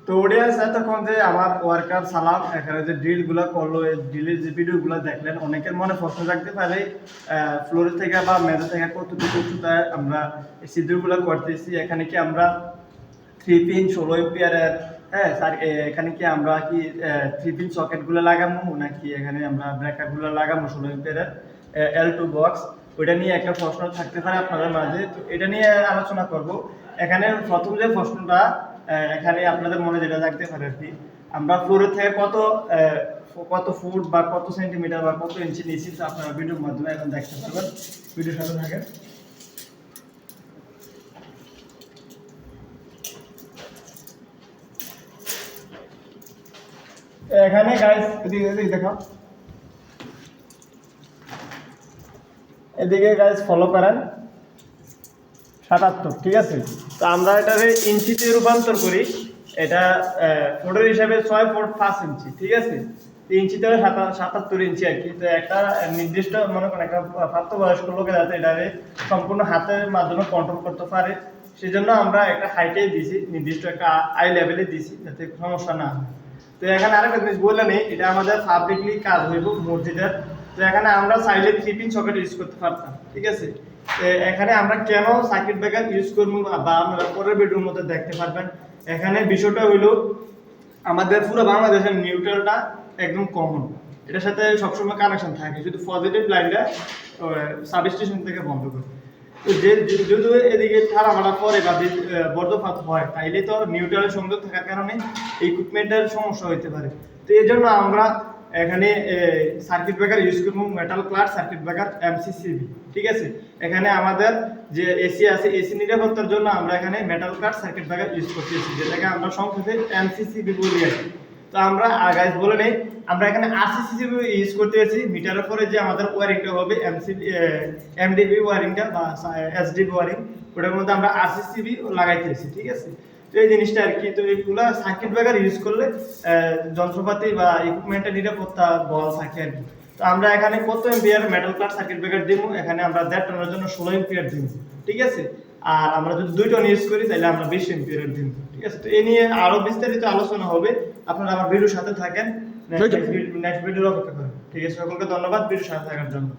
তো অডিয়েন্স এতক্ষণ যে আমার ওয়ার্কার সালাম এখানে যে ড্রিলগুলো করলো, এই ড্রিলের যে ভিডিওগুলো দেখলেন, অনেকের মনে প্রশ্ন থাকতে পারে ফ্লোর থেকে বা মেঝে থেকে কতটুকু উচ্চতায় আমরা এই সিঁদুরগুলো করতেছি। এখানে কি আমরা 3 পিন 16 এম্পিয়ারের, হ্যাঁ স্যার, এখানে কি আমরা কি 3 পিন সকেটগুলো লাগাবো নাকি এখানে আমরা ব্রেকারগুলো লাগাবো 16 এম্পিয়ারের L2 বক্স? ওইটা নিয়ে একটা প্রশ্ন থাকতে পারে আপনাদের মাঝে। তো এটা নিয়ে আলোচনা করব। এখানে প্রথম যে প্রশ্নটা এখানে আপনাদের মনে যেটা থাকতে পারে আর কি, আমরা ফ্লোরের থেকে কত ফুট বা কত সেন্টিমিটার বা কত ইঞ্চি নিচ্ছি, তো আপনারা ভিডিওর মাধ্যমে এখন দেখতে পারবেন। ভিডিওর সাথে থাকেন। এখানে গাইস এদিকে দেখো, এদিকে গাইস ফলো করেন 77, ঠিক আছে। তো আমরা এটাকে ইঞ্চিতে রূপান্তর করি। এটা ফুটের হিসাবে 6 ফুট 5 ইঞ্চি, ঠিক আছে। ইঞ্চিতে 77 ইঞ্চি আর কি। তো একটা নির্দিষ্ট মনে করেন একটা প্রাপ্তবয়স্ক লোকের যাতে এটাকে সম্পূর্ণ হাতের মাধ্যমে কন্ট্রোল করতে পারে, সেই জন্য আমরা একটা হাইটে দিছি, নির্দিষ্ট একটা আই লেভেলে দিছি যাতে সমস্যা না হয়। তো এখানে আরেকটা জিনিস বলে নেই, এটা আমাদের পাবলিকলি কাজ হইব মসজিদের। তো এখানে আমরা চাইলে 3 পিন সকেট ইউজ করতে পারতাম, ঠিক আছে। এখানে আমরা কেন সার্কিট ব্রেকার ইউজ করবো বা আমরা পরের ভিডিওর মধ্যে দেখতে পারবেন। এখানে বিষয়টা হইলো আমাদের পুরো বাংলাদেশের নিউট্রালটা একদম কমন, এটার সাথে সবসময় কানেকশন থাকে, শুধু পজিটিভ লাইনটা সাবস্টেশন থেকে বন্ধ করে। তো যদি এদিকে ঠাড়া পরে বা বজ্রপাত হয়, তাইলে তো নিউট্রালের সংযোগ থাকার কারণে ইকুইপমেন্টের সমস্যা হতে পারে। তো এই জন্য আমরা এখানে সার্কিট ব্রেকার ইউজ করবো metal clad circuit breaker MCCB, ঠিক আছে। এখানে আমাদের যে এসি আছে, এসি নিরাপত্তার জন্য আমরা এখানে metal clad circuit breaker use করতেছি, যেটাকে আমরা সংক্ষেপে MCCB বলি আর কি। তো আমরা গাইস বলে নেই, আমরা এখানে RCCB ইউজ করতেছি। মিটারের পরে যে আমাদের ওয়ারিংটা হবে MDB ওয়ারিংটা বা SDB ওয়ারিং, ওটার মধ্যে আমরা RCCB লাগাইতেছি, ঠিক আছে। তো এই জিনিসটা আর কি। তো এইগুলা সার্কিট ব্রেকার ইউজ করলে যন্ত্রপাতি বা ইকুইপমেন্টের নিরাপত্তা বল থাকে আর কি। তো আমরা এখানে কত ampere metal clad circuit breaker দিব, এখানে আমরা 1.5 টনের জন্য 16 এম্পিয়ার দিব, ঠিক আছে। আর আমরা যদি 2 টন ইউজ করি তাহলে আমরা 20 এম্পিয়ার দিব, ঠিক আছে। তো এই নিয়ে আরো বিস্তারিত আলোচনা হবে, আপনারা আমার ভিডিওর সাথে থাকেন, নেক্সট ভিডিওর অপেক্ষা করেন, ঠিক আছে। সকলকে ধন্যবাদ ভিডিওর সাথে থাকার জন্য।